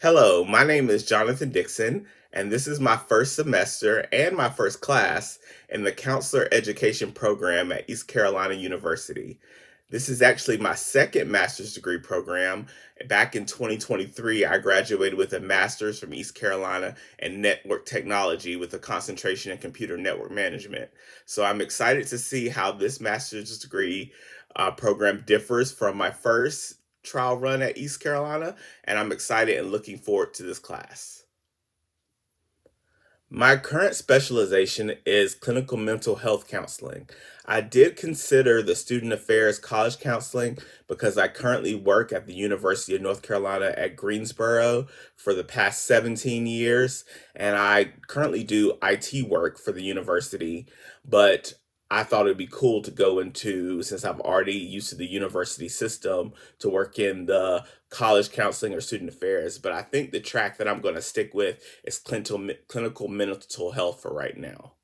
Hello, my name is Jonathan Dixon, and this is my first semester and my first class in the Counselor Education Program at East Carolina University. This is actually my second master's degree program. Back in 2023, I graduated with a master's from East Carolina in network technology with a concentration in computer network management. So I'm excited to see how this master's degree program differs from my first trial run at East Carolina, and I'm excited and looking forward to this class. My current specialization is clinical mental health counseling. I did consider the student affairs college counseling because I currently work at the University of North Carolina at Greensboro for the past 17 years, and I currently do IT work for the university. But I thought it'd be cool to go into, since I'm already used to the university system, to work in the college counseling or student affairs. But I think the track that I'm going to stick with is clinical mental health for right now.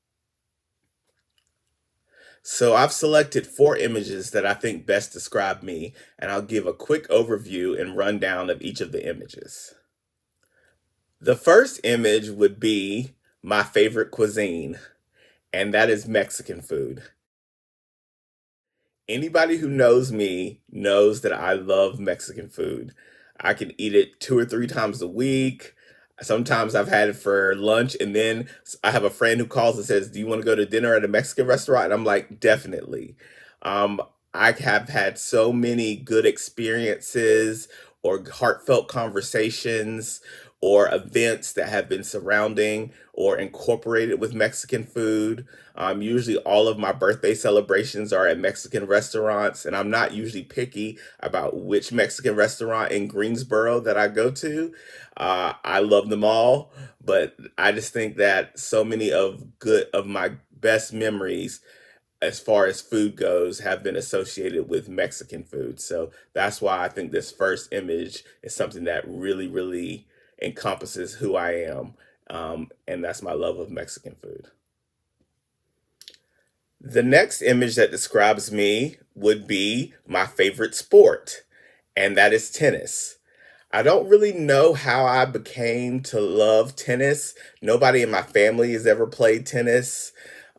So I've selected four images that I think best describe me, and I'll give a quick overview and rundown of each of the images. The first image would be my favorite cuisine, and that is Mexican food. Anybody who knows me knows that I love Mexican food. I can eat it 2 or 3 times a week. Sometimes I've had it for lunch, and then I have a friend who calls and says, "Do you want to go to dinner at a Mexican restaurant?" And I'm like, "Definitely." Um, I have had so many good experiences or heartfelt conversations or events that have been surrounding or incorporated with Mexican food. Usually, all of my birthday celebrations are at Mexican restaurants, and I'm not usually picky about which Mexican restaurant in Greensboro that I go to. I love them all, but I just think that so many of my best memories as far as food goes have been associated with Mexican food. So that's why I think this first image is something that really, really encompasses who I am. And that's my love of Mexican food. The next image that describes me would be my favorite sport, and that is tennis. I don't really know how I became to love tennis. Nobody in my family has ever played tennis.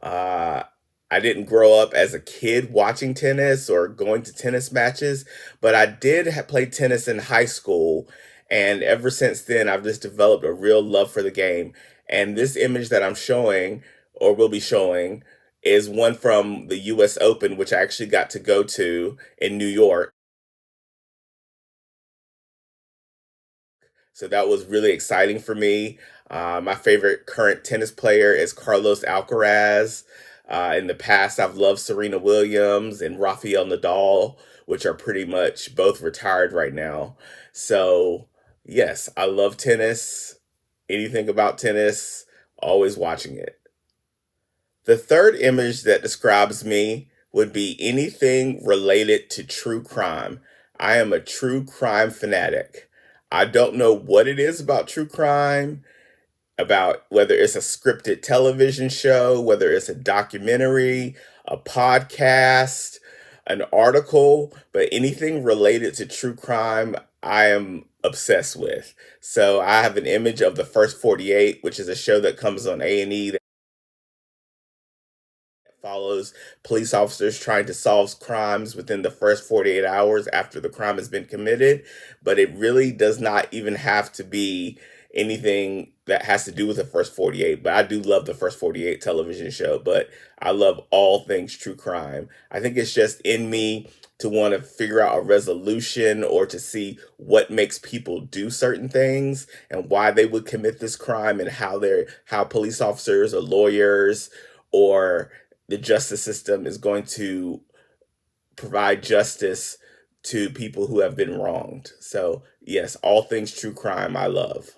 Uh, I didn't grow up as a kid watching tennis or going to tennis matches, but I did play tennis in high school. And ever since then, I've just developed a real love for the game. And this image that I'm showing or will be showing is one from the US Open, which I actually got to go to in New York. So that was really exciting for me. My favorite current tennis player is Carlos Alcaraz. In the past, I've loved Serena Williams and Rafael Nadal, which are pretty much both retired right now. So, yes, I love tennis. Anything about tennis, always watching it. The third image that describes me would be anything related to true crime. I am a true crime fanatic. I don't know what it is about true crime, about whether it's a scripted television show, whether it's a documentary, a podcast, an article, but anything related to true crime, I am obsessed with. So I have an image of the First 48, which is a show that comes on A&E follows police officers trying to solve crimes within the first 48 hours after the crime has been committed. But it really does not even have to be anything that has to do with the first 48. But I do love the first 48 television show, but I love all things true crime. I think it's just in me to want to figure out a resolution or to see what makes people do certain things and why they would commit this crime and how police officers or lawyers or the justice system is going to provide justice to people who have been wronged. So, yes, all things true crime I love.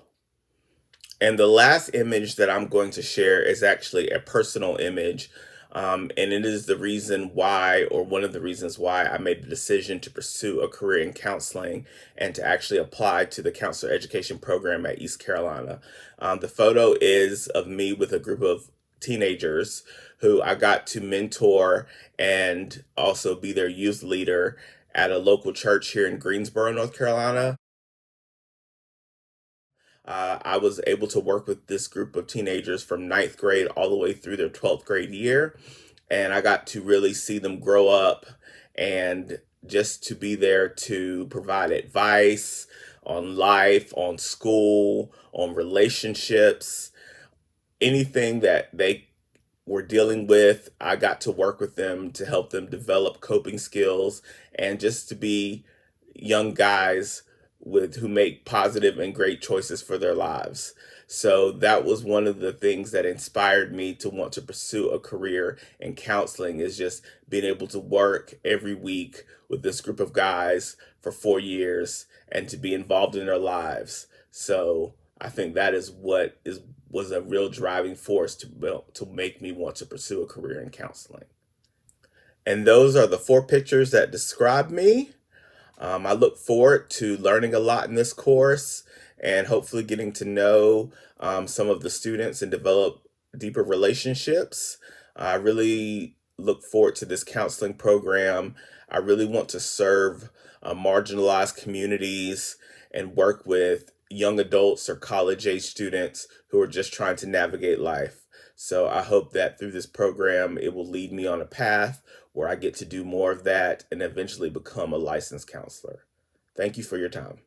And the last image that I'm going to share is actually a personal image. And it is the reason why, or one of the reasons why, I made the decision to pursue a career in counseling and to actually apply to the counselor education program at East Carolina. The photo is of me with a group of teenagers who I got to mentor and also be their youth leader at a local church here in Greensboro, North Carolina. I was able to work with this group of teenagers from ninth grade all the way through their 12th grade year. And I got to really see them grow up and just to be there to provide advice on life, on school, on relationships, anything that they were dealing with. I got to work with them to help them develop coping skills and just to be young guys with who make positive and great choices for their lives. So that was one of the things that inspired me to want to pursue a career in counseling, is just being able to work every week with this group of guys for 4 years and to be involved in their lives. So I think that is what is was a real driving force to make me want to pursue a career in counseling. And those are the four pictures that describe me. I look forward to learning a lot in this course and hopefully getting to know some of the students and develop deeper relationships. I really look forward to this counseling program. I really want to serve marginalized communities and work with young adults or college age students who are just trying to navigate life. So I hope that through this program, it will lead me on a path where I get to do more of that and eventually become a licensed counselor. Thank you for your time.